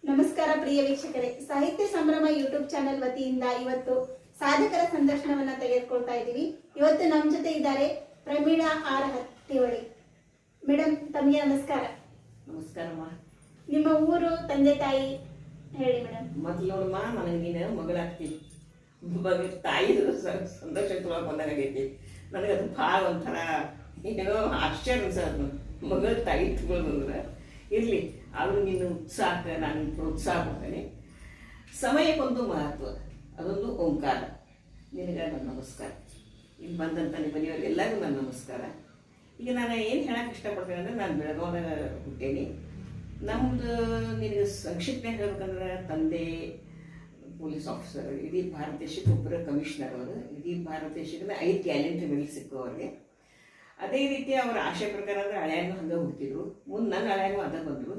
ನಮಸ್ಕಾರ ಪ್ರಿಯ ವೀಕ್ಷಕರೇ, ಸಾಹಿತ್ಯ ಸಂಭ್ರಮ ಯೂಟ್ಯೂಬ್ ಚಾನೆಲ್ ವತಿಯಿಂದ ಇವತ್ತು ಸಾಧಕರ ಸಂದರ್ಶನವನ್ನ ತೆಗೆದುಕೊಳ್ತಾ ಇದ್ದೀವಿ. ಇವತ್ತು ನಮ್ಮ ಜೊತೆ ಇದ್ದಾರೆ ಪ್ರಮೀಳಾ ಆರ್ ಹತ್ತಿವಳಿ ಮೇಡಮ್. ತಮಗೆ ನಮಸ್ಕಾರ. ನಮಸ್ಕಾರಮ್ಮ. ನಿಮ್ಮ ಊರು, ತಂದೆ ತಾಯಿ ಹೇಳಿ ಮೇಡಮ್. ಮೊದಲು ನೋಡಮ್ಮ, ನನಗೆ ನೀನು ಮಗಳಾಗ್ತೀವಿ. ತಾಯಿ ಸಂದರ್ಶನ ತೊಗೊಳಕ್ ಬಂದಾಗೈತಿ. ನನಗೆ ಅದು ಭಾಳ ಒಂಥರ ಏನೋ ಆಶ್ಚರ್ಯ ಅನ್ಸೋದು. ಮಗಳ ತಾಯಿ ತಗೊಳ್ಳೋದಂದ್ರೆ ಇರಲಿ, ಆದರೂ ನಿನ್ನ ಉತ್ಸಾಹಕ್ಕೆ ನಾನು ಪ್ರೋತ್ಸಾಹ ಕೊಡ್ತೇನೆ. ಸಮಯಕ್ಕೊಂದು ಮಹತ್ವ, ಅದೊಂದು ಓಂಕಾರ. ನಿನಗೆ ನನ್ನ ನಮಸ್ಕಾರ. ಇಲ್ಲಿ ಬಂದಂಥ ನಿಮ್ಮ ಮನೆಯವ್ರಿಗೆ ಎಲ್ಲರಿಗೂ ನನ್ನ ನಮಸ್ಕಾರ. ಈಗ ನಾನು ಏನು ಹೇಳಕ್ಕೆ ಇಷ್ಟಪಡ್ತೇನೆ ಅಂದರೆ, ನಾನು ಬೆಳಗಾವದಾಗ ಹುಟ್ಟೇನಿ. ನಮ್ಮದು ನಿನಗೆ ಸಂಕ್ಷಿಪ್ತ ಹೇಳ್ಬೇಕಂದ್ರೆ, ತಂದೆ ಪೊಲೀಸ್ ಆಫೀಸರ್, ಇಡೀ ಭಾರತ ದೇಶಕ್ಕೆ ಒಬ್ಬರ ಕಮಿಷನರ್ ಅವರು. ಇಡೀ ಭಾರತ ದೇಶಕ್ಕೆ 5 ಗ್ಯಾಲೆಂಟ್ರಿ ಮೆಡಲ್ ಸಿಕ್ಕು ಅವ್ರಿಗೆ. ಅದೇ ರೀತಿ ಅವರ ಆಶೆ ಪ್ರಕಾರ ಅಂದರೆ ಹಳೆಯನ್ನು ಹಂಗೆ ಹುಟ್ಟಿದ್ರು. ಮುಂದೆ ನನ್ನ ಹಳೆಯೂ ಅದ ಬಂದರು.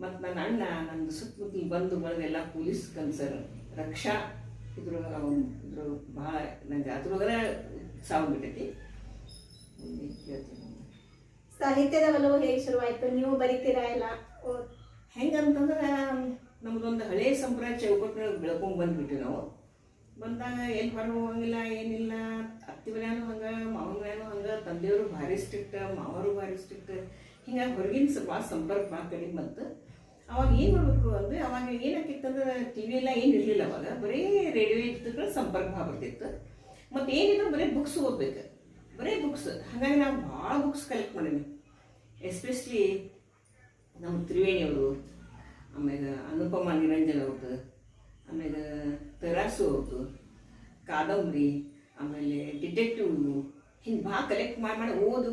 ಮತ್ತು ನನ್ನ ಅಣ್ಣ ನನ್ನ ಸುತ್ತಮುತ್ತಲು ಬಂದು ಬೆಳೆದೆಲ್ಲ ಪೊಲೀಸ್ ಕನ್ಸರ್ ರಕ್ಷಾ ಇದ್ರ ಭಾಳ ನನಗೆ ಅದ್ರೊಳಗಡೆ ಸಾವು ಬಿಟ್ಟೈತಿ. ಸಾಹಿತ್ಯದ ಒಲವು ಹೇಗೆ ಶುರುವಾಯಿತು? ನೀವು ಬರೀತೀರಾ ಎಲ್ಲ? ಹೆಂಗಂತಂದ್ರೆ, ನಮ್ಮದೊಂದು ಹಳೆಯ ಸಂಪ್ರದಾಯ ಚೌಕಟ್ಟಿನೊಳಗೆ ಬೆಳ್ಕೊಂಡು ಬಂದುಬಿಟ್ಟು ನಾವು ಬಂದಾಗ ಎಲ್ಲಿ ಹೊರಗೆ ಹೋಗಂಗಿಲ್ಲ, ಏನಿಲ್ಲ. ಅತ್ತಿ ಮನ್ಯಾನು ಹಂಗೆ, ಮಾವನ ಮನ್ಯಾನು ಹಂಗೆ. ತಂದೆಯವರು ಭಾರಿ ಸ್ಟ್ರಿಕ್ಟ್, ಮಾವರು ಭಾರಿ ಸ್ಟ್ರಿಕ್ಟ್. ಹಿಂಗಾಗಿ ಹೊರಗಿನ ಭಾಳ ಸಂಪರ್ಕ ಭಾಳ ಕಡಿಮೆ ಬಂತು. ಅವಾಗ ಏನು ಮಾಡಬೇಕು ಅಂದರೆ, ಅವಾಗ ಏನಾಕಿತ್ತಂದ್ರೆ ಟಿ ವಿ ಎಲ್ಲ ಏನು ಇರಲಿಲ್ಲ. ಅವಾಗ ಬರೀ ರೇಡಿಯೋ ಇತ್ತು, ಸಂಪರ್ಕ ಭಾಳ ಬರ್ತಿತ್ತು. ಮತ್ತು ಏನಿದ್ರು ಬರೀ ಬುಕ್ಸ್ ಓದ್ಬೇಕು, ಬರೀ ಬುಕ್ಸ್. ಹಾಗಾಗಿ ನಾವು ಭಾಳ ಬುಕ್ಸ್ ಕಲೆಕ್ಟ್ ಮಾಡೀನಿ. ಎಸ್ಪೆಷಲಿ ನಮ್ಮ ತ್ರಿವೇಣಿಯವರು, ಆಮೇಲೆ ಅನುಪಮ ನಿರಂಜನ್ ಅವ್ರದ್ದು, ಆಮೇಲೆ ತರಾಸು ಅವ್ರದ್ದು ಕಾದಂಬರಿ, ಆಮೇಲೆ ಡಿಟೆಕ್ಟಿವ್ನು, ಹಿಂಗೆ ಭಾಳ ಕಲೆಕ್ಟ್ ಮಾಡಿ ಓದಿ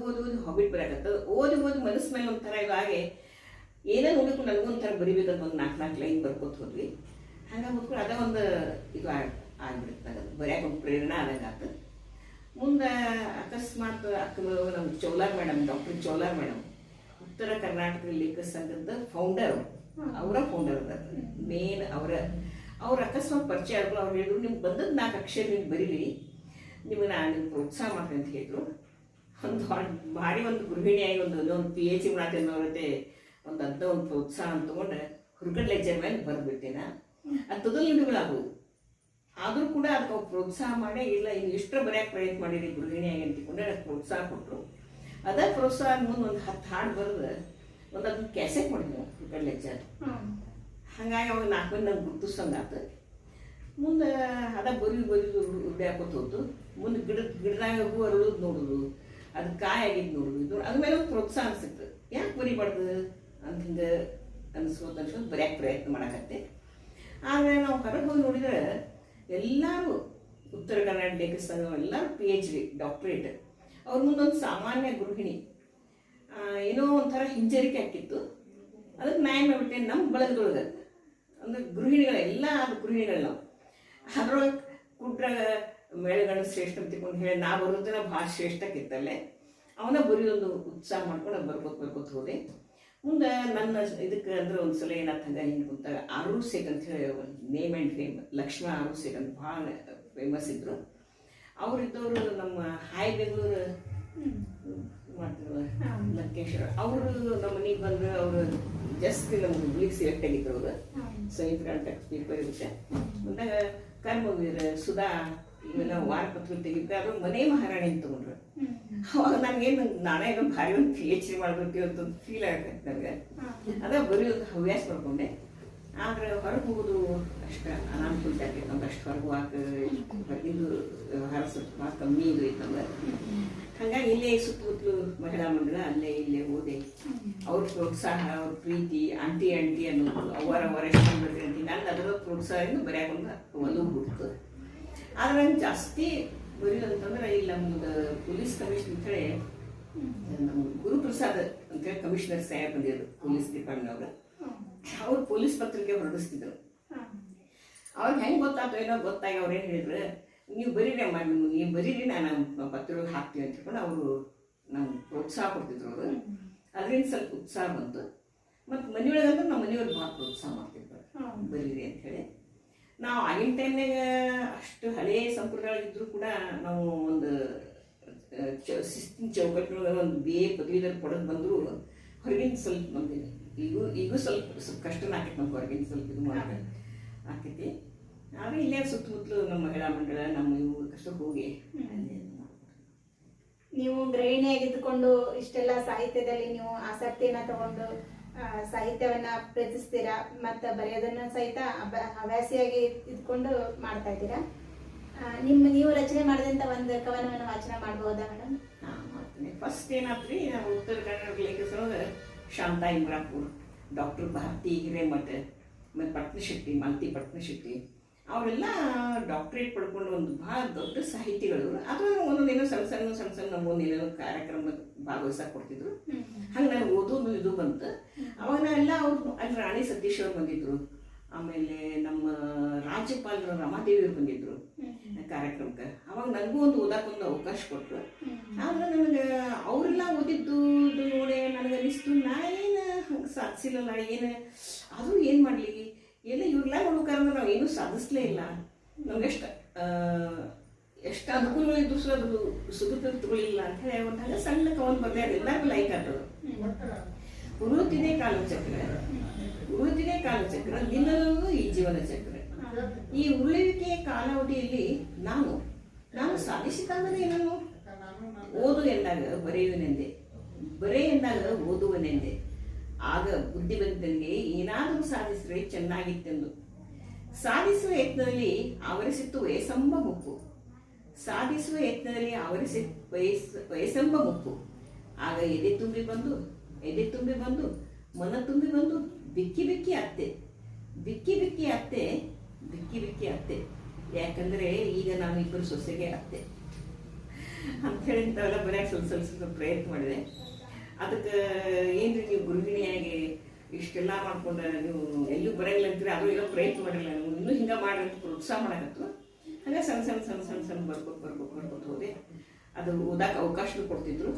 ಹಾಬಿಟ್ ಬರೋಕತ್ತದ. ಓದಿ ಮನಸ್ಸು ಮೇಲೆ ಒಂಥರ ಇವಾಗೆ ಏನೋ ನೋಡಬೇಕು, ನನಗೊಂಥರ ಬರಿಬೇಕಂತ ಒಂದು 4 ಲೈನ್ ಬರ್ಕೋತ ಹೋದ್ವಿ. ಹಂಗಾಗಿ ಹೋದ್ಕೊಂಡು ಅದೇ ಒಂದು ಇದು ಆಗ್ಬಿಡುತ್ತೆ. ಅದು ಬರೆಯೋಕೆ ಒಂದು ಪ್ರೇರಣೆ ಆದಂಗೆ ಆತು. ಮುಂದೆ ಅಕಸ್ಮಾತ್ ನಮ್ಮ ಚೌಲಾರ್ ಮೇಡಮ್, ಡಾಕ್ಟರ್ ಚೌಲಾರ್ ಮೇಡಮ್, ಉತ್ತರ ಕರ್ನಾಟಕ ಲೇಖಕ ಸಂಘದ ಫೌಂಡರ್, ಅವರ ಫೌಂಡರ್ ಅದ ಮೇನ್. ಅವ್ರ ಅಕಸ್ಮಾತ್ ಪರಿಚಯ ಆದ್ರು. ಅವ್ರು ಹೇಳಿದ್ರು, ನಿಮ್ಗೆ ಬಂದದ್ದು 4 ಅಕ್ಷರ ನೀವು ಬರೀರಿ, ನಿಮಗೆ ನಾನು ಪ್ರೋತ್ಸಾಹ ಮಾಡ್ತೀನಿ ಅಂತ ಹೇಳಿದ್ರು. ಒಂದು ಭಾರಿ ಒಂದು ಗೃಹಿಣಿಯಾಗಿ ಒಂದು PhD ಮಾಡತ್ತೇನವ್ರತೆ ಒಂದು ಪ್ರೋತ್ಸಾಹ ಅಂತ ತೊಗೊಂಡು ಹುರ್ಗಡ್ ಲೆಜರ್ ಮೇಲೆ ಬರೆದ್ಬಿಟ್ಟೇನ. ಅದು ತೊದಲುಗಳಾಗವು. ಆದರೂ ಕೂಡ ಅದಕ್ಕೆ ಅವ್ರು ಪ್ರೋತ್ಸಾಹ ಮಾಡಿ, ಇಲ್ಲ ಇನ್ನು ಎಷ್ಟರ ಬರೆಯೋಕೆ ಪ್ರಯತ್ನ ಮಾಡಿರಿ ಗೃಹಿಣಿಯಾಗಿ ಅಂತಿಕೊಂಡೆ ಅದಕ್ಕೆ ಪ್ರೋತ್ಸಾಹ ಕೊಟ್ಟರು. ಅದೇ ಪ್ರೋತ್ಸಾಹ ಮುಂದೆ ಒಂದು 10 ಹಾಡು ಬರೆದು ಅದನ್ನ ಕ್ಯಾಸೆಟ್ ಮಾಡಿದ್ವಿ ಹುರ್ಗಡ್ ಲೆಜರ್. ಹಾಗಾಗಿ ಅವಾಗ 4 ಮಂದಿ ನಂಗೆ ಗುರ್ತಿಸಂಗಾತು. ಮುಂದೆ ಅದ ಬರೀದು ರೂಢಿ ಹಾಕೋತ ಹೋತು. ಮುಂದೆ ಗಿಡದಾಗ ಹೂ ಅರಳೋದು ನೋಡೋದು, ಅದು ಕಾಯಿ ಆಗಿದ್ದು ನೋಡೋದು, ಅದ್ರ ಮೇಲೆ ಒಂದು ಪ್ರೋತ್ಸಾಹ ಅನಿಸುತ್ತೆ. ಯಾಕೆ ಬರಿಬಾರ್ದು ಅಂತ ಹಿಂಗೆ ಅನ್ಸ್ಕೋತ ಬರೆಯೋಕೆ ಪ್ರಯತ್ನ ಮಾಡಕತ್ತೆ. ಆದರೆ ನಾವು ಹೊರಗೆ ಹೋಗಿ ನೋಡಿದ್ರೆ ಎಲ್ಲರೂ ಉತ್ತರ ಕನ್ನಡ ಲೇಖಕ ಸಂಘ ಎಲ್ಲರೂ PhD ಡಾಕ್ಟ್ರೇಟ್. ಅವ್ರ ಮುಂದೊಂದು ಸಾಮಾನ್ಯ ಗೃಹಿಣಿ ಏನೋ ಒಂಥರ ಹಿಂಜರಿಕೆ ಹಾಕಿತ್ತು. ಅದಕ್ಕೆ ನ್ಯಾಯ ಮಾಡಿಬಿಟ್ಟೆ. ನಮ್ಮ ಬಳಗದೊಳಗೆ ಅಂದರೆ ಗೃಹಿಣಿಗಳು ಎಲ್ಲ ಗೃಹಿಣಿಗಳು ನಾವು ಅದ್ರೊಳಗೆ ಕುಟ್ರ ಮೇಳಗಣ್ಣು ಶ್ರೇಷ್ಠ ಅಂತ ತಿಳ್ಕೊಂಡು ಹೇಳಿ ನಾ ಬರೋದನ್ನ ಭಾಳ ಶ್ರೇಷ್ಠಕ್ಕಿತ್ತಲ್ಲೇ ಅವನ ಬರೆಯೋದೊಂದು ಉತ್ಸಾಹ ಮಾಡ್ಕೊಂಡು ಬರ್ಕೋತ ಹೋದೆ. ಮುಂದೆ ನನ್ನ ಇದಕ್ಕೆ ಅಂದ್ರೆ ಒಂದು ಸಲ ಏನಾಯ್ತು, ಹಂಗೆ ಹಿಂಗೆ ಕುಂತಾಗ ಆರೂರ್ ಸೇಟ್ ಅಂತ ಹೇಳಿ ಒಂದು name and fame, Lakshmana Aroor Sait ಅಂತ ಭಾಳ ಫೇಮಸ್ ಇದ್ದರು. ಅವರಿದ್ದವರು ನಮ್ಮ ಹಾಯ್ ಬೆಂಗಳೂರು ಮಾಡ್ತಿದ್ರು ಲಂಕೇಶ್ವರ. ಅವರು ನಮ್ಮ ಮನೆಗೆ ಬಂದರು. ಅವರು ಜಸ್ಟ್ ನಮ್ಮ ಹುಬ್ಳಿಗೆ ಸೆಲೆಕ್ಟ್ ಆಗಿದ್ರು. ಅವರು ಸಂಯುಕ್ತ ಕರ್ನಾಟಕ ಪೇಪರ್ ಇರುತ್ತೆ. ಅಂದಾಗ ಕರ್ಮವೀರ, ಸುಧಾ ಇವೆಲ್ಲ ವಾರಪತ್ರ ತೆಗಿತಾರೆ. ಅವರು ಮನೆ ಮಹಾರಾಣಿ ಅಂತ ತೊಗೊಂಡ್ರು. ಅವಾಗ ನನಗೇನು ನಾನೇ ಏನೋ ಭಾರಿ ಒಂದು PhD ಮಾಡಬೇಕು ಅಂತ ಒಂದು ಫೀಲ್ ಆಗತ್ತೆ ನನಗೆ. ಅದ ಬರೀ ಒಂದು ಹವ್ಯಾಸ ಮಾಡ್ಕೊಂಡೆ. ಆದರೆ ಹೊರಗೆ ಹೋಗೋದು ಅಷ್ಟು ಅನಾನುಕೂಲ ಆಗ್ತೈತೆ. ನಮ್ಗೆ ಅಷ್ಟು ಹೊರಗೆ ಹೊರಗಿಂದು ವ್ಯವಹಾರ ಸ್ವಲ್ಪ ಭಾಳ ಕಮ್ಮಿ ಇದು ಐತೆ ನಮ್ಗೆ. ಹಾಗಾಗಿ ಇಲ್ಲೇ ಸುತ್ತಮುತ್ತಲು ಮಹಿಳಾ ಮಂಡಳ ಅಲ್ಲೇ ಇಲ್ಲೇ ಓದೆ. ಅವ್ರ ಪ್ರೋತ್ಸಾಹ, ಅವ್ರ ಪ್ರೀತಿ, ಆಂಟಿ ಅನ್ನೋದು, ಅವರ ಎಷ್ಟು ಬರ್ರಿ ಅಂತೀನಿ. ನಾನು ಅದರ ಪ್ರೋತ್ಸಾಹದಿಂದ ಬರೆಯಾಕೊಂಡು ಒಂದು ಹುಡ್ತು. ಆದರೆ ನಂಗೆ ಜಾಸ್ತಿ ಬರೆಯೋದಂತಂದ್ರೆ, ಇಲ್ಲಿ ನಮ್ದು ಪೊಲೀಸ್ ಕಮಿಷನ್ ಅಂತೇಳಿ ನಮ್ಮ ಗುರುಪ್ರಸಾದ್ ಅಂತೇಳಿ ಕಮಿಷನರ್ ಸಾಹೇಬ್ ಬಂದಿದ್ರು ಪೊಲೀಸ್ ಡಿಪಾರ್ಟ್ಮೆಂಟ್. ಅವ್ರು ಪೊಲೀಸ್ ಪತ್ರಿಕೆ ಹೊರಡಿಸ್ತಿದ್ರು. ಅವ್ರಿಗೆ ಹೆಂಗೆ ಗೊತ್ತಾಯ್ತು ಏನೋ ಗೊತ್ತಾಗಿ ಅವ್ರು ಏನು ಹೇಳಿದ್ರು, ನೀವು ಬರೀರಿ ಅಮ್ಮ, ನೀವು ಬರೀರಿ, ನಾನು ಪತ್ರಿಕೆ ಹಾಕ್ತೀವಿ ಅಂತ ಹೇಳ್ಕೊಂಡು ಅವರು ನಮ್ಗೆ ಪ್ರೋತ್ಸಾಹ ಕೊಡ್ತಿದ್ರು. ಅವರು ಅದರಿಂದ ಸ್ವಲ್ಪ ಉತ್ಸಾಹ ಬಂತು. ಮತ್ತು ಮನೆಯೊಳಗಂದ್ರೆ ನಮ್ಮ ಮನೆಯವ್ರು ಭಾಳ ಪ್ರೋತ್ಸಾಹ ಮಾಡ್ತಿದ್ರು, ಬರೀರಿ ಅಂಥೇಳಿ. ನಾವು ಆಗಿನ ಟೈಮ್ನಾಗ ಅಷ್ಟು ಹಳೆಯ ಸಂಪ್ರದಾಯಗಳಿದ್ರೂ ಕೂಡ ನಾವು ಒಂದು ಶಿಸ್ತಿನ ಚೌಕಟ್ಟಿನೊಳಗೆ ಒಂದು BA ಪದವೀಧರ ಪಡೆದು ಬಂದರೂ ಹೊರಗಿನ ಸ್ವಲ್ಪ ಬಂದಿದೆ ಈಗೂ ಸ್ವಲ್ಪ ಕಷ್ಟನ ಆಕೈತಿ ನಮ್ಮ ಹೊರಗಿನ ಸ್ವಲ್ಪ ಇದು ಮಾಡೋದು ಆಕೈತಿ. ಆದರೆ ಇಲ್ಲೇ ಸುತ್ತಮುತ್ತಲು ನಮ್ಮ ಮಹಿಳಾ ಮಂಡಳ ನಮ್ಮ ಇವು ಕಷ್ಟಕ್ಕೆ ಹೋಗಿ ಅಲ್ಲಿ ನೀವು ಗೃಹಿಣಿಯಾಗಿದ್ದುಕೊಂಡು ಇಷ್ಟೆಲ್ಲ ಸಾಹಿತ್ಯದಲ್ಲಿ ನೀವು ಆಸಕ್ತಿಯನ್ನ ತಗೊಂಡು ಸಾಹಿತ್ಯವನ್ನ ಪ್ರೀತಿಸ್ತೀರಾ ಮತ್ತು ಬರೆಯೋದನ್ನ ಸಹಿತ ಹವ್ಯಾಸಿಯಾಗಿ ಇದ್ಕೊಂಡು ಮಾಡ್ತಾ ಇದ್ದೀರಾ. ನೀವು ರಚನೆ ಮಾಡಿದಂಥ ಒಂದು ಕವನವನ್ನು ವಾಚನ ಮಾಡಬಹುದಾ ಮೇಡಮ್? ಮಾಡ್ತೀನಿ. ಫಸ್ಟ್ ಏನಾದ್ರಿ ನಾವು ಉತ್ತರ ಕನ್ನಡ ಲೇಖಕರೊಳಗೆ ಶಾಂತಾ ಇಮ್ರಾಪುರ್, ಡಾಕ್ಟರ್ ಭಾರತಿ ಹಿರೇಮಠ, ಮತ್ತು ಪಟ್ನಶೆಟ್ಟಿ, ಮಾಲತಿ ಪಟ್ನಶೆಟ್ಟಿ ಅವರೆಲ್ಲ ಡಾಕ್ಟ್ರೇಟ್ ಪಡ್ಕೊಂಡು ಒಂದು ಭಾಳ ದೊಡ್ಡ ಸಾಹಿತಿಗಳು. ಅದು ಒಂದೊಂದೇನೋ ಸಣ್ಣ ಸಣ್ಣ ನಮಗೊಂದೇನೋ ಕಾರ್ಯಕ್ರಮ ಭಾಗವಹಿಸಕ್ಕೆ ಕೊಡ್ತಿದ್ರು. ಹಂಗೆ ನನಗೆ ಓದೋದು ಇದು ಬಂತು. ಅವಾಗ ನಾವೆಲ್ಲ ಅವ್ರು ಅಲ್ಲಿ ರಾಣಿ ಸತೀಶ್ ಅವ್ರು ಬಂದಿದ್ರು, ಆಮೇಲೆ ನಮ್ಮ ರಾಜ್ಯಪಾಲರು ರಮಾದೇವಿಯವ್ರು ಬಂದಿದ್ರು ಕಾರ್ಯಕ್ರಮಕ್ಕೆ. ಅವಾಗ ನನಗೂ ಒಂದು ಓದಾಕೊಂದು ಅವಕಾಶ ಕೊಟ್ಟರು. ಆದ್ರೆ ನನಗೆ ಅವರೆಲ್ಲ ಓದಿದ್ದು ನೋಡಿ ನನಗೆ ಅನಿಸ್ತು, ನಾ ಏನು ಹಂಗೆ ಸಾಧಿಸಿಲ್ಲಲ್ಲ, ಅದು ಏನು ಮಾಡಲಿ, ಇವ್ರೆಲ್ಲ ನೋಡ್ಬೇಕಂದ್ರೆ ನಾವು ಏನೂ ಸಾಧಿಸ್ಲೇ ಇಲ್ಲ. ನಮ್ಗೆ ಎಷ್ಟು ಅನುಕೂಲಗಳಿದ್ದು ಅದು ಸುದುಪಯೋಗ ತಗೊಳ್ಳಿಲ್ಲ ಅಂತ ಹೇಳಿ ಒಂದು ಹಂಗೆ ಸಣ್ಣ ಕವನ್ ಬರ್ದೆ. ಅದೆಲ್ಲರಿಗೂ ಲೈಕ್ ಆಗ್ತದೆ. ಉರುಳುತ್ತಿದೆ ಕಾಲಚಕ್ರ ನಿನ್ನಲ್ಲೂ ಈ ಜೀವನ ಚಕ್ರ. ಈ ಉರುಳುವಿಕೆಯ ಕಾಲಾವಧಿಯಲ್ಲಿ ನಾನು ಸಾಧಿಸಿದಂದರೆ ಏನನ್ನು ಓದು ಎಂದಾಗ ಬರೆಯುವನೆಂದೆ, ಬರೆ ಎಂದಾಗ ಓದುವನೆಂದೆ. ಆಗ ಬುದ್ಧಿ ಬಂದನಿಗೆ ಏನಾದರೂ ಸಾಧಿಸಿದ್ರೆ ಚೆನ್ನಾಗಿತ್ತೆಂದು. ಸಾಧಿಸುವ ಯತ್ನದಲ್ಲಿ ಆವರಿಸಿತ್ತು ವಯಸ್ಸೆಂಬ ಮುಪ್ಪು, ವಯಸ್ಸೆಂಬ ಮುಪ್ಪು. ಆಗ ಎದೆ ತುಂಬಿ ಬಂದು ಮನ ತುಂಬಿ ಬಂದು ಬಿಕ್ಕಿ ಅತ್ತೆ. ಯಾಕಂದ್ರೆ ಈಗ ನಾನು ಇಬ್ಬರು ಸೊಸೆಗೆ ಅತ್ತೆ ಅಂಥೇಳಿ ಇಂಥವೆಲ್ಲ ಬರೆಯಕ್ಕೆ ಸ್ವಲ್ಪ ಪ್ರಯತ್ನ ಮಾಡಿದೆ. ಅದಕ್ಕೆ ಏನ್ರಿ ನೀವು ಗೃಹಿಣಿಯಾಗಿ ಇಷ್ಟೆಲ್ಲ ಮಾಡ್ಕೊಂಡ್ರೆ ನೀವು ಎಲ್ಲೂ ಬರಂಗಿಲ್ಲ ಅಂತೀರಿ, ಅದು ಏನೋ ಪ್ರಯತ್ನ ಮಾಡಿಲ್ಲ, ನೀವು ಇನ್ನೂ ಹಿಂಗೆ ಮಾಡ್ರಿ ಅಂತ ಪ್ರೋತ್ಸಾಹ ಮಾಡಕತ್ತು. ಹಾಗೆ ಸಣ್ಣ ಬರ್ಕೋತ ಹೋದೆ. ಅದು ಓದಕ್ಕೆ ಅವಕಾಶ ಕೊಡ್ತಿದ್ರು.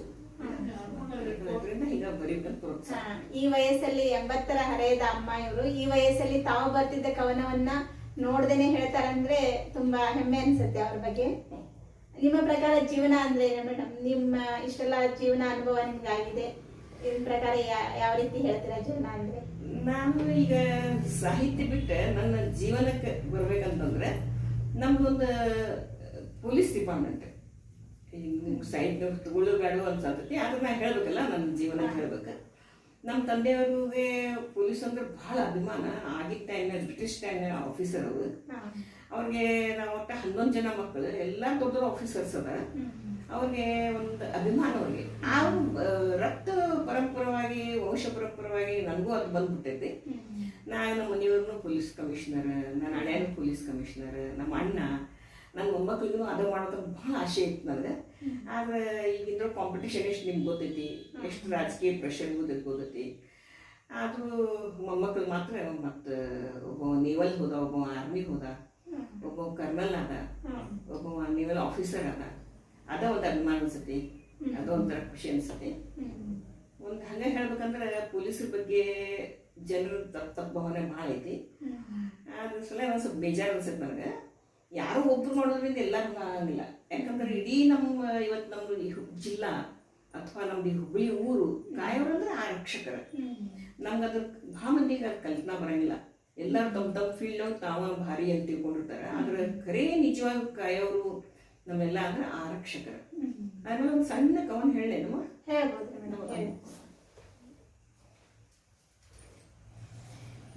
ಈ ವಯಸ್ಸಲ್ಲಿ 80ರ ಹರೆಯದ ಅಮ್ಮ ಇವರು ಈ ವಯಸ್ಸಲ್ಲಿ ತಾವು ಬರ್ತಿದ್ದ ಕವನವನ್ನ ನೋಡ್ದೇನೆ ಹೇಳ್ತಾರಂದ್ರೆ ತುಂಬಾ ಹೆಮ್ಮೆ ಅನ್ಸುತ್ತೆ ಅವ್ರ ಬಗ್ಗೆ. ನಿಮ್ಮ ಪ್ರಕಾರ ಜೀವನ ಅಂದ್ರೆ ಏನು ಮೇಡಮ್? ನಿಮ್ಮ ಇಷ್ಟೆಲ್ಲ ಜೀವನ ಅನುಭವ ನಿಮ್ಗೆ ಆಗಿದೆ, ಇದ್ರ ಪ್ರಕಾರ ಯಾವ ರೀತಿ ಹೇಳ್ತೀರಾ ಜೀವನ ಅಂದ್ರೆ? ನಾನು ಈಗ ಸಾಹಿತ್ಯ ಬಿಟ್ಟು ನನ್ನ ಜೀವನಕ್ಕೆ ಬರ್ಬೇಕಂತಂದ್ರೆ ನಮ್ದೊಂದು ಪೊಲೀಸ್ ಡಿಪಾರ್ಟ್ಮೆಂಟ್ ಸೈಡ್ ತಗೊಳ್ಳೋಗಾಡು ಅನ್ಸತೈತಿ. ಆದ್ರೆ ನಾ ಹೇಳ್ಬೇಕಲ್ಲ, ನನ್ನ ಜೀವನ ಹೇಳ್ಬೇಕು. ನಮ್ಮ ತಂದೆಯವ್ರಿಗೆ ಪೊಲೀಸ್ ಅಂದ್ರೆ ಬಹಳ ಅಭಿಮಾನ. ಆಗಿದ್ದ ಟೈಮ್ನಾಗ ಬ್ರಿಟಿಷ್ ಟೈಮ್ನಾಗ ಆಫೀಸರ್ ಅವರು. ಅವ್ರಿಗೆ ನಾವು ಒಟ್ಟು 11 ಜನ ಮಕ್ಕಳು, ಎಲ್ಲ ದೊಡ್ಡ ಆಫೀಸರ್ಸ್ ಅದ. ಅವ್ರಿಗೆ ಒಂದು ಅಭಿಮಾನ ಅವ್ರಿಗೆ. ಆ ರಕ್ತ ಪರಂಪರವಾಗಿ ವಂಶ ಪರಂಪರವಾಗಿ ನನಗೂ ಅದು ಬಂದ್ಬಿಟ್ಟೈತಿ. ನಮ್ಮ ಮನೆಯವ್ರನ್ನೂ ಪೊಲೀಸ್ ಕಮಿಷನರ್, ನನ್ನ ಹಳೆಯನು ಪೊಲೀಸ್ ಕಮಿಷನರ್, ನಮ್ಮ ಅಣ್ಣ, ನನ್ನ ಮೊಮ್ಮಕ್ಳಿಗೂ ಅದು ಮಾಡೋದಕ್ಕೆ ಭಾಳ ಆಸೆ ಇತ್ತು ನನಗೆ. ಆದ್ರೆ ಈಗಿಂದ್ರ ಕಾಂಪಿಟೇಷನ್ ಎಷ್ಟು ನಿಮ್ಗೆ ಗೊತ್ತೈತಿ, ಎಷ್ಟು ರಾಜಕೀಯ ಪ್ರೆಷರ್ ಗೊತ್ತೈತಿ. ಆದರೂ ಮೊಮ್ಮಕ್ಳು ಮಾತ್ರ ಮತ್ತು ಒಬ್ಬ ನೇವಲ್ ಹೋದ, ಒಬ್ಬ ಆರ್ಮಿ ಹೋದ, ಒಬ್ಬ ಕರ್ನಲ್ ಅದ, ಒಬ್ಬ ನೇವಲ್ ಆಫೀಸರ್ ಅದ ಒಂದು ಅಭಿಮಾನ ಅನ್ಸತಿ, ಅದೊಂಥರ ಖುಷಿ ಅನ್ಸತಿ. ಒಂದು ಹಂಗೆ ಹೇಳ್ಬೇಕಂದ್ರೆ ಪೊಲೀಸರ ಬಗ್ಗೆ ಜನರ ತಪ್ಪು ಭಾವನೆ ಭಾಳ ಐತಿ. ಅದ್ರ ಸಲ ಒಂದು ಸ್ವಲ್ಪ ಬೇಜಾರು ಅನ್ಸತ್ತೆ ನನಗೆ. ಯಾರೋ ಒಬ್ರು ಮಾಡೋದ್ರಿಂದ ಎಲ್ಲರೂ ಆಗಂಗಿಲ್ಲ. ಯಾಕಂದ್ರೆ ಇಡೀ ಇವತ್ತು ನಮ್ದು ಈ ಜಿಲ್ಲಾ ಅಥವಾ ನಮ್ದು ಈ ಹುಬ್ಬಳ್ಳಿ ಊರು ಕಾಯೋರಂದ್ರೆ ಆರಕ್ಷಕರ. ನಮ್ಗೆ ಅದ್ರ ಭಾಳ ಮಂದಿಗೆ ಅದು ಕಲ್ಪನಾ ಬರಂಗಿಲ್ಲ. ಎಲ್ಲರೂ ತಮ್ಮ ಫೀಲ್ಡ್ ಒಳಗೆ ತಾವ ಭಾರಿ ಅಂತ ತಿಳ್ಕೊಂಡಿರ್ತಾರೆ. ಆದ್ರೆ ಖರೇ ನಿಜವಾಗಿ ಕಾಯೋರು ನಮ್ಮೆಲ್ಲ ಅಂದ್ರೆ ಆರಕ್ಷಕರ. ಆಮೇಲೆ ಒಂದು ಸಣ್ಣ ಕವನ ಹೇಳೇನಮ್ಮ?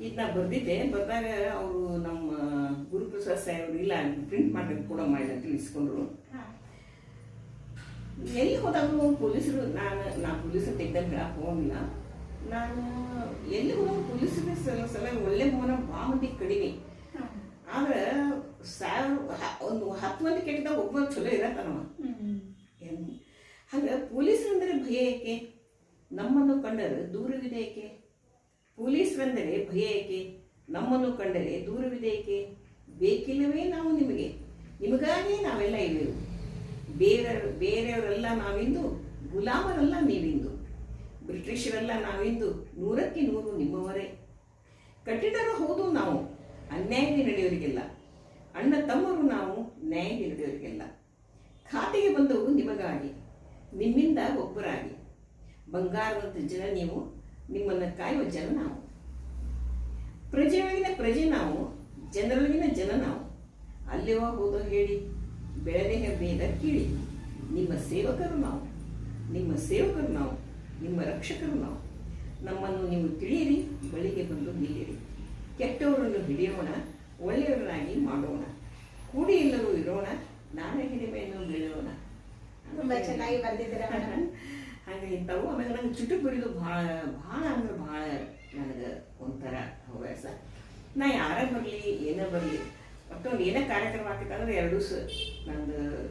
ಈಗ ನಾ ಬರ್ದಿದ್ದೆ. ಬರ್ದಾಗ ಅವರು ನಮ್ಮ ಗುರುಪ್ರಸಾದ್ ಸಾಹೇಬ್ರು ಇಲ್ಲ ಪ್ರಿಂಟ್ ಮಾಡಬೇಕು ಕೂಡ ಮಾಡಿ ಅಂತ ಇಸ್ಕೊಂಡ್ರು. ಎಲ್ಲಿ ಹೋದಾಗೂ ಪೊಲೀಸರು ನಾ ಪೊಲೀಸರು ತೆಗ್ದಂಗೆ ಹೇಳಕ್ಕೆ ಹೋಗಿಲ್ಲ. ನಾನು ಎಲ್ಲಿ ಹೋದಾಗ ಪೊಲೀಸರ ಸಲ ಒಳ್ಳೆ ಮೌನ ಭಾಳ ಮಂದಿ ಕಡಿಮೆ. ಆದ್ರೆ ಒಂದು 10 ಮಂದಿ ಕೆಟ್ಟಿದಾಗ ಒಬ್ಬ ಚಲೋ ಇರತ್ತನವ. ಹಾಗೆ ಪೊಲೀಸರಂದರೆ ಭಯ ಏಕೆ? ನಮ್ಮನ್ನು ಕಂಡರೆ ದೂರವಿದೆ ಏಕೆ? ಪೊಲೀಸರೆಂದರೆ ಭಯ ಏಕೆ? ನಮ್ಮನ್ನು ಕಂಡರೆ ದೂರವಿದೆ ಏಕೆ? ಬೇಕಿಲ್ಲವೇ ನಾವು ನಿಮಗಾಗಿ ನಾವೆಲ್ಲ ಇವೆವು. ಬೇರೆಯವರೆಲ್ಲ ನಾವಿಂದು, ಗುಲಾಮರಲ್ಲ ನೀವಿಂದು. ಬ್ರಿಟಿಷರೆಲ್ಲ ನಾವಿಂದು, 100ಕ್ಕೆ 100 ನಿಮ್ಮವರೇ. ಕಠಿಣರು ಹೌದು ನಾವು, ಅನ್ಯಾಯಕ್ಕೆ ನಡೆಯೋರಿಗೆಲ್ಲ. ಅಣ್ಣ ತಮ್ಮರು ನಾವು, ನ್ಯಾಯಕ್ಕೆ ನಡೆಯೋರಿಗೆಲ್ಲ. ಖಾತೆಗೆ ಬಂದವು ನಿಮಗಾಗಿ, ನಿಮ್ಮಿಂದ ಒಬ್ಬರಾಗಿ. ಬಂಗಾರದಂತ ಜನ ನೀವು, ನಿಮ್ಮನ್ನು ಕಾಯುವ ಜನ ನಾವು. ಪ್ರಜೆಯೊಳಗಿನ ಪ್ರಜೆ ನಾವು, ಜನರೊಳಗಿನ ಜನ ನಾವು. ಅಲ್ಲಿವ ಹೋದೋ ಹೇಳಿ ಬೆಳೆದೇಹ ಭೇದ ಕೀಳಿ. ನಿಮ್ಮ ಸೇವಕರು ನಾವು, ನಿಮ್ಮ ಸೇವಕರು ನಾವು, ನಿಮ್ಮ ರಕ್ಷಕರು ನಾವು. ನಮ್ಮನ್ನು ನೀವು ತಿಳಿಯಿರಿ, ಬಳಿಗೆ ಬಂದು ನಿಲ್ಲಿರಿ. ಕೆಟ್ಟವರನ್ನು ಹಿಡಿಯೋಣ, ಒಳ್ಳೆಯವರನ್ನಾಗಿ ಮಾಡೋಣ. ಕೂಡಿ ಎಲ್ಲರೂ ಇರೋಣ, ನಾನೇ ಹಿಡಿಮೆಯನ್ನು ಬೆಳೆಯೋಣ. ತುಂಬಾ ಚೆನ್ನಾಗಿ ಬರ್ದಿದ್ದೀರಾ ಮೇಡಮ್. ಹಾಗೆ ಇಂಥವು. ಆಮೇಲೆ ನಂಗೆ ಚುಟುಕು ಬರೆಯೋದು ಭಾಳ ಭಾಳ ಅಂದ್ರೆ ಭಾಳ ನನಗೆ ಒಂಥರ ಹವ್ಯಾಸ. ನಾ ಯಾರೇ ಬರಲಿ ಏನೇ ಬರಲಿ ಒಟ್ಟು ಒಂದು ಏನೇ ಕಾರ್ಯಕ್ರಮ ಆಗ್ತಂದ್ರೆ 2 ದಿವಸ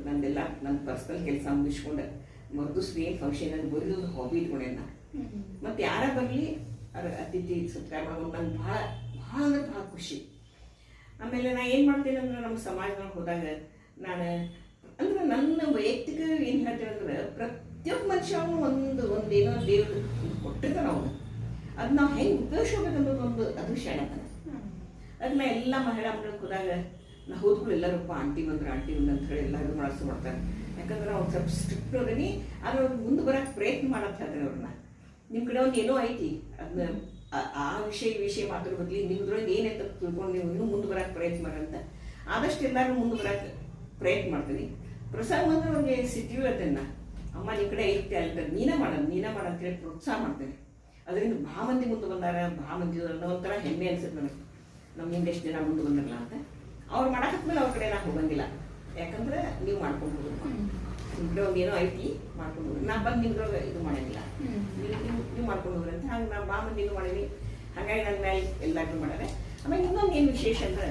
ನಂದೆಲ್ಲ ನನ್ನ ಪರ್ಸ್ನಲ್ ಕೆಲಸ ಮುಗಿಸ್ಕೊಂಡು ಮರುದಿವ್ಸ ಏನು ಫಂಕ್ಷನ್ ಅದು ಬರೆಯೋದು ಹಾಬಿ ಇಟ್ಕೊಂಡೆ ನಾ. ಮತ್ತು ಯಾರೇ ಬರಲಿ ಅವ್ರ ಅತಿಥಿ ಸತ್ಕಾರ ಮಾಡೋದು ನಂಗೆ ಭಾಳ ಭಾಳ ಅಂದ್ರೆ ಭಾಳ ಖುಷಿ. ಆಮೇಲೆ ನಾ ಏನು ಮಾಡ್ತೀನಿ ಅಂದ್ರೆ ನಮ್ಮ ಸಮಾಜದಲ್ಲಿ ಹೋದಾಗ ನಾನು ಅಂದ್ರೆ ನನ್ನ ವೈಯಕ್ತಿಕ ಏನು ಹೇಳ್ತೇವೆ ಅಂದ್ರೆ ಪ್ರತಿಯೊಬ್ಬ ಮನುಷ್ಯನು ಒಂದೇನೋ ದೇವ್ರು ಕೊಟ್ಟಿರ್ತಾನೆ ಅವನು. ಅದು ನಾವು ಹೆಂಗೆ ಉಪಯೋಗಿಸ್ಬೇಕು ಅನ್ನೋದು ಅದು ಶಾಣತನ. ಅದನ್ನ ಎಲ್ಲ ಮಹಿಳಾ ಮಂಡಳಕ್ಕೆ ಹೋದಾಗ ನಾ ಹೋದ್ಗಳು ಎಲ್ಲರಪ್ಪ ಆಂಟಿ ಬಂದ್ರೆ ಆಂಟಿ ಬಂದು ಅಂತ ಹೇಳಿ ಎಲ್ಲ ಇದು ಮಾಡ್ತಾರೆ. ಯಾಕಂದ್ರೆ ನಾವು ಸ್ವಲ್ಪ ಸ್ಟ್ರಿಕ್ಟ್ ನೋಡೀನಿ, ಆದ್ರೆ ಅವ್ರಿಗೆ ಮುಂದೆ ಬರೋಕ್ಕೆ ಪ್ರಯತ್ನ ಮಾಡಕ್ಕೆ ಹೇಳ್ತಾರೆ ಅವ್ರನ್ನ. ನಿಮ್ಮ ಕಡೆ ಒಂದು ಏನೋ ಐತಿ, ಅದನ್ನ ಆ ವಿಷಯ ಮಾತಾಡೋ ಬದಲಿ ನಿಮ್ದ್ರೊಳಗೆ ಏನಂತ ತಿಳ್ಕೊಂಡು ನೀವು ಇನ್ನೂ ಮುಂದೆ ಬರೋಕ್ಕೆ ಪ್ರಯತ್ನ ಮಾಡಂತ ಆದಷ್ಟು ಎಲ್ಲರೂ ಮುಂದೆ ಬರೋಕ್ಕೆ ಪ್ರಯತ್ನ ಮಾಡ್ತೀನಿ. ಪ್ರಸಾದ ಅಂದ್ರೆ ಅವ್ರಿಗೆ ಸಿಟಿಯೂ ಹೇಳ್ತೇನೆ. ಅಮ್ಮ ನಿಮ್ಮ ಕಡೆ ಐತಿ ಅಲ್ಲ, ನೀನೇ ಮಾಡಂತೇಳಿ ಪ್ರೋತ್ಸಾಹ ಮಾಡ್ತೇನೆ. ಅದರಿಂದ ಭಾಳ ಮಂದಿ ಮುಂದೆ ಬಂದಾರ, ಭಾಳ ಮಂದಿ ಅನ್ನೋ ಒಂಥರ ಹೆಮ್ಮೆ ಅನ್ಸುತ್ತೆ ನನಗೆ. ನಮ್ಮ ಹಿಂದೆ ಎಷ್ಟು ಜನ ಮುಂದೆ ಬಂದಿರಲ್ಲ ಅಂತ. ಅವ್ರು ಮಾಡಾಕತ್ಮೇಲೆ ಅವ್ರ ಕಡೆ ನಾ ಹೋಗಂಗಿಲ್ಲ. ಯಾಕಂದ್ರೆ ನೀವು ಮಾಡ್ಕೊಂಡು ಹೋಗ್ಬೇಕು. ನಿಮ್ಮ ಕಡೆ ಒಂದು ಏನೋ ಐತಿ ಮಾಡ್ಕೊಂಡು ಹೋಗ್ರಿ, ನಾ ಬಂದು ನಿಮ್ಗೆ ಇದು ಮಾಡಂಗಿಲ್ಲ, ನೀವು ಮಾಡ್ಕೊಂಡು ಹೋಗ್ರಿ ಅಂತ. ಹಂಗೆ ನಾ ಭಾಳ ಮಂದಿ ಇದು ಮಾಡೀನಿ. ಹಾಗಾಗಿ ನನ್ನ ಮೇಲೆ ಎಲ್ಲರೂ ಮಾಡಾರೆ. ಆಮೇಲೆ ಇನ್ನೊಂದು ಏನು ವಿಶೇಷ ಅಂದ್ರೆ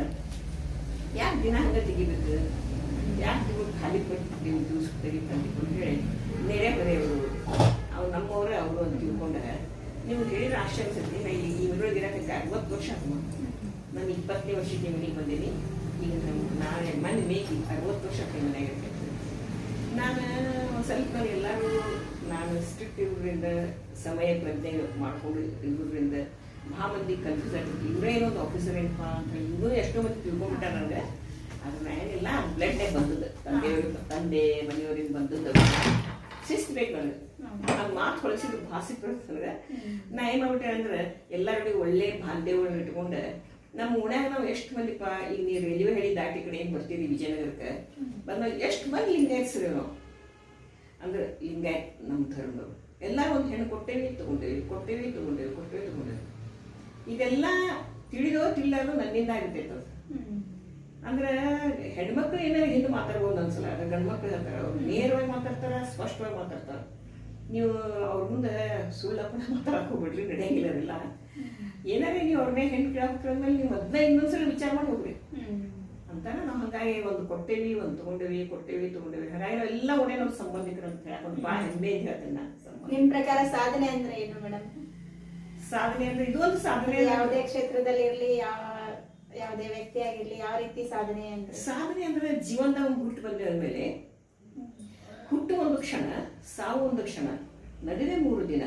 ಯಾಕೆ ದಿನ ಹಂಗೆ ತೆಗಿಬೇಕು, ಯಾಕೆ ನೀವು ಖಾಲಿ ಕೊಟ್ಟು ನೀವು ದಿವ್ಸ ತೆಗಿತಂತ ಹೇಳಿ ನೆರೆ ಹೊರೆಯವರು ಅವ್ರು ನಮ್ಮವರೇ ಅವರು ಅಂತ ತಿಳ್ಕೊಂಡಾಗ ನೀವು ಹೇಳಿದ್ರೆ ಆಶ್ಚರ್ಯ ಅನ್ಸುತ್ತೆ. ನಾ ಈ ಊರೊಳಗೆ ಇರೋಕ್ಕೆ 60 ವರ್ಷ ಆಯ್ತು. ನಾನು 20ನೇ ವರ್ಷಕ್ಕೆ ಮನೆಗೆ ಬಂದೀನಿ. ಈಗ ನಾಳೆ ಮನೆ ಮೇಗಿ 60 ವರ್ಷ ಮನೆಗೆ ಇರ್ತೇನೆ. ನಾನು ಸ್ವಲ್ಪ ಎಲ್ಲರೂ ನಾನು ಸ್ಟ್ರಿಕ್ಟ್ ಇರೋದ್ರಿಂದ ಸಮಯ ಪ್ರಜ್ಞೆ ಮಾಡ್ಕೊಂಡು ಇರೋದ್ರಿಂದ ಭಾಳ ಮಂದಿ ಕನ್ಫ್ಯೂಸ್ ಆಗ್ತದೆ. ಇವರೇನೋ ಒಂದು ಆಫೀಸರ್ ಏನಪ್ಪ ಅಂತ ಹೇಳಿ ಇನ್ನೂ ಎಷ್ಟೋ ಮಂದಿ ತಿಳ್ಕೊಂಡ್ಬಿಟ್ಟ ನನಗೆ. ಅದನ್ನ ಏನಿಲ್ಲ ಬ್ಲಡ್ಡೇ ಬಂದದ್ದು, ತಂದೆ ಮನೆಯವರಿಂದ ಬಂದದ್ದು. ಶಿಸ್ತು ಬೇಕು ನನಗೆ. ಅದು ಮಾತು ಹೊಳಿಸಿದ್ರು ಭಾಷೆ ನನಗೆ. ನಾ ಏನು ಮಾಡ್ಬಿಟ್ಟೆ ಅಂದ್ರೆ ಎಲ್ಲರೂ ಒಳ್ಳೆ ಬಾಂಧವ್ಯಗಳನ್ನ ಇಟ್ಕೊಂಡು ನಮ್ಮ ಓಣ್ಯಾಗ ನಾವು ಎಷ್ಟು ಮಂದಿಪ್ಪ, ಈಗ ನೀವು ರೈಲ್ವೆ ಹಳಿ ದಾಟಿ ಕಡೆ ಏನು ಬರ್ತೀರಿ ವಿಜಯನಗರಕ್ಕೆ ಬಂದಾಗ ಎಷ್ಟು ಮಂದಿ ಲಿಂಗಾಯತ್ಸರಿ ನಾವು ಅಂದ್ರೆ ಲಿಂಗಾಯತ್ ನಮ್ಮ ಧರ್ಮದವ್ರು ಎಲ್ಲರೂ ಒಂದು ಹೆಣ್ಣು ಕೊಟ್ಟೇವಿ. ಇದೆಲ್ಲ ತಿಳಿದೋ ತಿಳಿಲಾರ್ದು ನನ್ನಿಂದ ಆಗಿರ್ತೈತೆ ಅದು. ಅಂದ್ರೆ ಹೆಣ್ಮಕ್ಳು ಏನಾದ್ರು ಹಿಂದೆ ಮಾತಾಡ್ಬೋದು ಅನ್ಸಲ್ಲ, ಅದು ಗಂಡು ಮಕ್ಳು ಹೇಳ್ತಾರೆ. ಅವ್ರು ನೇರವಾಗಿ ಮಾತಾಡ್ತಾರೆ, ಸ್ಪಷ್ಟವಾಗಿ ಮಾತಾಡ್ತಾರೆ. ನೀವು ಅವ್ರ ಮುಂದೆ ಸುಳ್ಳಪ್ಪನ ಮಾತಾಡಕ್ಕೆ ಹೋಗ್ಬಿಡ್ರಿ, ನಡೆಯಂಗಿಲ್ಲ ಅದೆಲ್ಲ. ಏನಾರೇ ನೀವು ಅವ್ರನ್ನೇ ಹೆಣ್ಣು ಕೇಳೋದ್ಮೇಲೆ ನೀವು ಅದನ್ನ ಇನ್ನೊಂದ್ಸಲ ವಿಚಾರ ಮಾಡಿ ಹೋಗ್ರಿ ಅಂತಾನೆ. ನಾವು ಹಾಗಾಗಿ ಒಂದು ಕೊಟ್ಟೇವಿ, ಒಂದು ತೊಗೊಂಡೇವಿ. ಹಾಗಾಗಿ ನಾವು ಎಲ್ಲ ಒಳ್ಳೆ ನಮ್ಮ ಸಂಬಂಧಿಕರು ಅಂತ ಹೇಳಿ ಒಂದು ಭಾಳ ಹೆಮ್ಮೆ ಅಂತ ಹೇಳ್ತೇನೆ ನಾನು. ನಿಮ್ ಪ್ರಕಾರ ಸಾಧನೆ ಅಂದ್ರೆ ಏನು ಮೇಡಮ್? ಸಾಧನೆ ಅಂದ್ರೆ ಇದು ಒಂದು ಸಾಧನೆ. ಯಾವುದೇ ಕ್ಷೇತ್ರದಲ್ಲಿ ಇರ್ಲಿ, ಯಾವುದೇ ವ್ಯಕ್ತಿ ಆಗಿರ್ಲಿ, ಯಾವ ರೀತಿ ಸಾಧನೆ ಅಂದ್ರೆ ಜೀವನದಾಗ ಒಂದು ಹುಟ್ಟು ಬಂದಿದ್ಮೇಲೆ ಹುಟ್ಟು ಒಂದು ಕ್ಷಣ, ಸಾವು ಒಂದು ಕ್ಷಣ, ನಡೆದೇ 3 ದಿನ.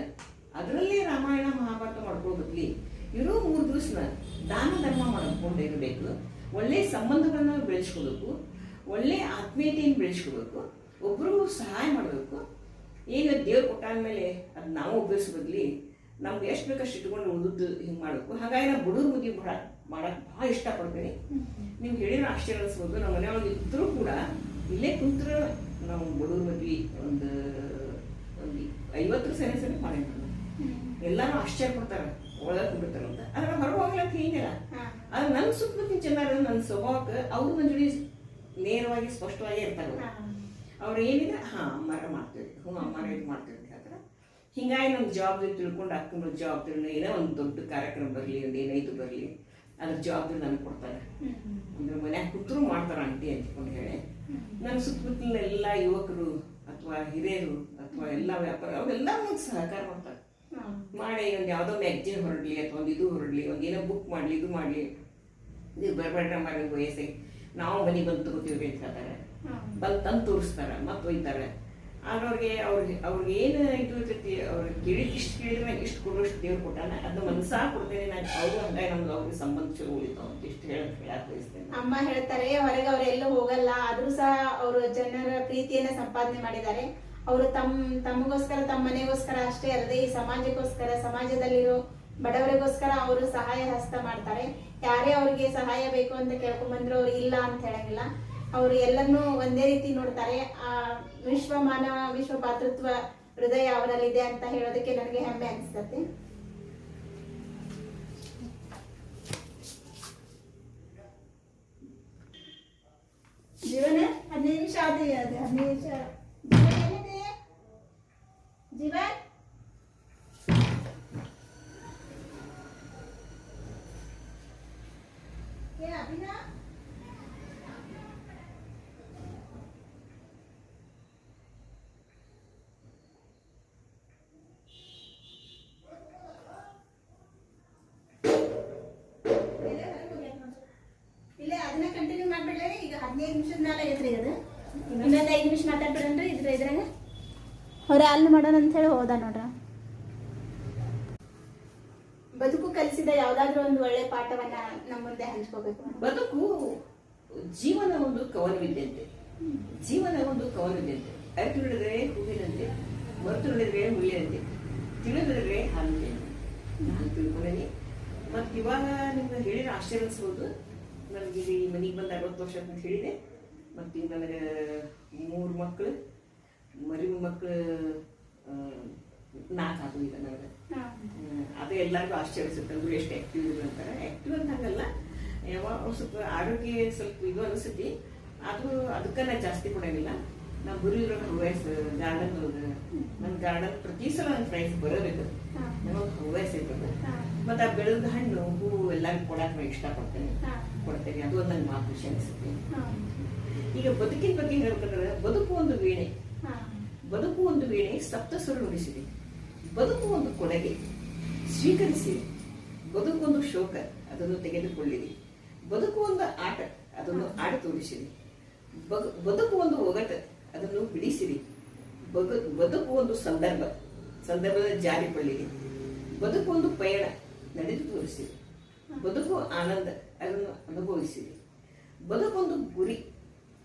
ಅದರಲ್ಲೇ ರಾಮಾಯಣ ಮಹಾಭಾರತ ಮಾಡ್ಕೊಳ್ಬೇಕಲಿ ಇರೋ 3 ದಿವಸನ ದಾನ ಧರ್ಮ ಮಾಡ್ಕೊಂಡು ಇರಬೇಕು. ಒಳ್ಳೆ ಸಂಬಂಧಗಳನ್ನ ಬೆಳೆಸ್ಕೋಬೇಕು, ಒಳ್ಳೆ ಆತ್ಮೀಯತೆಯನ್ನು ಬೆಳೆಸ್ಕೋಬೇಕು, ಒಬ್ರಿಗೂ ಸಹಾಯ ಮಾಡಬೇಕು. ಏನು ದೇವ್ರು ಕೊಟ್ಟಾದ್ಮೇಲೆ ಅದು ನಾವು ಉಪಯೋಗಿಸೋದ್ಲಿ ನಮ್ಗೆ ಎಷ್ಟು ಬೇಕಷ್ಟು ಇಟ್ಕೊಂಡು ಉಳಿದು ಹಿಂಗೆ ಮಾಡಬೇಕು. ಹಾಗಾಗಿ ನಾವು ಬಡವ್ರ ಬಗ್ಗೆ ಮಾಡಕ್ಕೆ ಭಾಳ ಇಷ್ಟಪಡ್ತೀನಿ. ನೀವು ಹೇಳಿರೋ ಆಶ್ಚರ್ಯ ಅನಿಸ್ಬೋದು. ನಮ್ಮ ಮನೆಯೊಳಗೆ ಇದ್ದರೂ ಕೂಡ ಇಲ್ಲೇ ಕುಂತ್ರೆ ನಾವು ಬಡವ್ರ ಮದ್ವೆ ಒಂದು 50 ಸರಿ ಮಾಡಿದ್ವಿ. ಎಲ್ಲರೂ ಆಶ್ಚರ್ಯ ಪಡ್ತಾರೆ, ಒಳಗೆ ಕುಂಡಿರ್ತಾರಂತ. ಆದ್ರೆ ಹೊರಗೆ ಹೋಗ್ಲಕ್ಕ ಏನಿಲ್ಲ. ಆದ್ರೆ ನನ್ನ ಸುತ್ತಮುತ್ತಿನ ಜನರು ನನ್ನ ಸ್ವಭಾವಕ್ಕೆ ಅವರು ನನ್ನ ಜೋಡಿ ನೇರವಾಗಿ ಸ್ಪಷ್ಟವಾಗಿ ಇರ್ತಾರೆ. ಅವ್ರು ಏನಿದ್ರೆ ಅಮ್ಮಾರ ಮಾಡ್ತೀವಿ, ಅಮ್ಮಾರ ಇದು ಮಾಡ್ತೀವಿ ಅಂತ ಹೇಳ್ತಾರೆ. ಹಿಂಗಾಗಿ ನಮ್ಮ ಜವಾಬ್ದಾರಿ ತಿಳ್ಕೊಂಡು ಅಕ್ಕನ ಜವಾಬ್ದಾರಿನ ಏನೋ ಒಂದು ದೊಡ್ಡ ಕಾರ್ಯಕ್ರಮ ಬರಲಿ, ಒಂದು ಏನಾಯ್ತು ಬರಲಿ, ಅದ್ರ ಜವಾಬ್ದಾರಿ ನನಗೆ ಕೊಡ್ತಾರೆ. ಅಂದ್ರೆ ಮನ್ಯಾಗ ಕೂತ್ರು ಮಾಡ್ತಾರೆ ಆಂಟಿ ಅಂತ್ಕೊಂಡು ಹೇಳಿ. ನನ್ನ ಸುತ್ತಮುತ್ತಲಿನ ಎಲ್ಲ ಯುವಕರು ಅಥವಾ ಹಿರಿಯರು ಅಥವಾ ಎಲ್ಲ ವ್ಯಾಪಾರ ಅವೆಲ್ಲ ನನಗೆ ಸಹಕಾರ ಮಾಡ್ತಾರೆ. ಮಾಡಿ ಒಂದು ಯಾವುದೋ ಮ್ಯಾಗ್ಜಿನ್ ಹೊರಡ್ಲಿ ಅಥವಾ ಒಂದು ಇದು ಹೊರಡ್ಲಿ, ಒಂದು ಏನೋ ಬುಕ್ ಮಾಡಲಿ, ಇದು ಮಾಡಲಿ, ಇದು ಬರಬೇಡ್ರ ಮಾಡಿ ವಯಸ್ಸಿಗೆ ನಾವು ಮನೆಗೆ ಬಂದು ತಗೋತೀವಿ ಅಂತ ಹೇಳ್ತಾರೆ. ಬಂದು ತಂದು ತೋರಿಸ್ತಾರೆ, ಮತ್ತೆ ಒಯ್ತಾರೆ. ಆದ್ರೆ ಅವ್ರಿಗೆ ಏನು ಇದು ಇರ್ತೈತಿ, ಅವ್ರಿಗೆ ಕೇಳಿದ ಇಷ್ಟು ಕೇಳಿದ್ರೆ ಇಷ್ಟು ಕೊಡೋಷ್ಟು ದೇವ್ರು ಕೊಟ್ಟಾನ, ಅದನ್ನ ಮನಸ್ಸಾ ಕೊಡ್ತೇನೆ ನಾನು. ಅವರು ಹಂಗಾಗಿ ನಮ್ಗೆ ಅವ್ರಿಗೆ ಸಂಬಂಧ ಚಲೋ ಉಳಿತಾವ ಅಂತ ಇಷ್ಟು ಹೇಳಕ್ ಬಯಸ್ತೇನೆ. ಅಮ್ಮ ಹೇಳ್ತಾರೆ ಹೊರಗೆ ಅವ್ರು ಎಲ್ಲೂ ಹೋಗಲ್ಲ, ಆದ್ರೂ ಸಹ ಅವರು ಜನರ ಪ್ರೀತಿಯನ್ನ ಸಂಪಾದನೆ ಮಾಡಿದ್ದಾರೆ. ಅವರು ತಮಗೋಸ್ಕರ ತಮ್ಮ ಮನೆಗೋಸ್ಕರ ಅಷ್ಟೇ ಅಲ್ಲದೆ ಈ ಸಮಾಜಕ್ಕೋಸ್ಕರ ಸಮಾಜದಲ್ಲಿರೋ ಬಡವರಿಗೋಸ್ಕರ ಅವರು ಸಹಾಯ ಹಸ್ತ ಮಾಡ್ತಾರೆ. ಯಾರೇ ಅವ್ರಿಗೆ ಸಹಾಯ ಬೇಕು ಅಂತ ಕೇಳ್ಕೊಂಡ್ಬಂದ್ರು ಅವ್ರು ಇಲ್ಲ ಅಂತ ಹೇಳಂಗಿಲ್ಲ. ಅವರು ಎಲ್ಲರನ್ನೂ ಒಂದೇ ರೀತಿ ನೋಡ್ತಾರೆ. ಆ ವಿಶ್ವ ಪಾತೃತ್ವ ಹೃದಯ ಅವರಲ್ಲಿದೆ ಅಂತ ಹೇಳೋದಕ್ಕೆ ನನಗೆ ಹೆಮ್ಮೆ ಅನಿಸ್ತತೆ. ಜೀವನ 15 ನಿಮಿಷ ಆದ 15 ನಿಮಿಷ ಜೀವನ್ ಅಭಿನಾ ಇಲ್ಲೇ ಅದನ್ನ ಕಂಟಿನ್ಯೂ ಮಾಡ್ಬಿಡ್ಲೇ. ಈಗ 15 ನಿಮಿಷದ ಮೇಲೆ ಆಗೈತ್ರಿ ಅದು. ಇನ್ನೊಂದು 5 ನಿಮಿಷ ಮಾತಾಡ್ಬಿಡನ್ರಿ ಇದ್ರಾಗ ಅವ್ರ ಅಲ್ಲಿ ಮಾಡೋಣ ಅಂತ ಹೇಳಿ ಹೋದ ನೋಡ್ರ. ಬದುಕು ಕಲಿಸಿದ ಯಾವ್ದಾದ್ರು ಒಂದು ಒಳ್ಳೆ ಪಾಠವನ್ನ ನಮ್ಮ ಮುಂದೆ ಹಂಚ್ಕೋಬೇಕು. ಬದುಕು ಜೀವನ ಒಂದು ಕವನವಿದ್ದಂತೆ, ಜೀವನ ಒಂದು ಕವನವಿದ್ದಂತೆ. ಅರಿತು ಹಿಡಿದ್ರೆ ಹೂವಿನಂತೆ, ಮರೆತು ಹಿಡಿದ್ರೆ ಹುಲ್ಲಿನಂತೆ, ತಿಳಿದ್ರೆ ಹಾಲಿನಂತೆ. ನಾನು ತಿಳ್ಕೊಂಡೇನಿ. ಮತ್ತು ಇವಾಗ ನಿಮ್ಗೆ ಹೇಳಿದ್ರೆ ಆಶ್ಚರ್ಯ ಅನ್ಸ್ಬೋದು. ನನಗೆ ಈ ಮನೆಗೆ ಬಂದು 60 ವರ್ಷ ಅಂತ ಹೇಳಿದೆ. ಮತ್ತು ಈಗ ನನಗೆ 3 ಮಕ್ಕಳು, ಮರಿ ಮಕ್ಕಳು 4 ಆದವು ಈಗ ನನಗೆ. ಅದು ಎಲ್ಲರಿಗೂ ಆಶ್ಚರ್ಯಿಸುತ್ತೆ. ಅದು ಎಷ್ಟು ಆ್ಯಕ್ಟಿವ್ ಇದ್ರು ಅಂತಾರೆ. ಆ್ಯಕ್ಟಿವ್ ಅಂತ ಹಂಗಲ್ಲ, ಯಾವಾಗ ಸ್ವಲ್ಪ ಆರೋಗ್ಯ ಸ್ವಲ್ಪ ಇದು ಅನಿಸುತ್ತೆ. ಅದು ಅದಕ್ಕೆ ನಾನು ಜಾಸ್ತಿ ಕೊಡೋಂಗಿಲ್ಲ. ನಾವು ಗುರು ಇರೋ ಹವ್ಯಾಸ ಗಾರ್ಡನ್ ನನ್ನ ಗಾರ್ಡನ್ ಪ್ರತಿ ಸಲ ನನ್ನ ಫ್ರೆಂಡ್ಸ್ ಬರೋಬೇಕು. ನನಗೊಂದು ಹವ್ಯಾಸ ಇರ್ತದೆ. ಮತ್ತು ಆ ಬೆಳೆದ ಹಣ್ಣು ಹೂವು ಎಲ್ಲರಿಗೂ ಕೊಡಕ್ಕೆ ನಾನು ಇಷ್ಟಪಡ್ತೇನೆ, ಕೊಡ್ತೇನೆ. ಅದು ಒಂದು ನಂಗೆ ಖುಷಿ ಅನಿಸುತ್ತೆ. ಈಗ ಬದುಕಿನ ಬಗ್ಗೆ ಹೇಳ್ಬೇಕಂದ್ರೆ ಬದುಕು ಒಂದು ವೀಣೆ, ಬದುಕು ಒಂದು ವೀಣೆ ಸಪ್ತಸ್ವರ ನುಡಿಸಿದೆ. ಬದುಕು ಒಂದು ಕೊಡುಗೆ ಸ್ವೀಕರಿಸಿದೆ. ಬದುಕು ಒಂದು ಶೋಕ, ಅದನ್ನು ತೆಗೆದುಕೊಳ್ಳಿರಿ. ಬದುಕು ಒಂದು ಆಟ, ಅದನ್ನು ಆಟ ತೋರಿಸಿರಿ. ಬದುಕು ಒಂದು ಒಗಟ, ಅದನ್ನು ಬಿಡಿಸಿರಿ. ಬದುಕು ಒಂದು ಸಂದರ್ಭದ ಜಾರಿಕೊಳ್ಳಿರಿ. ಬದುಕು ಒಂದು ಪಯಣ, ನಡೆದು ತೋರಿಸಿರಿ. ಬದುಕು ಆನಂದ, ಅದನ್ನು ಅನುಭವಿಸಿರಿ. ಬದುಕೊಂದು ಗುರಿ,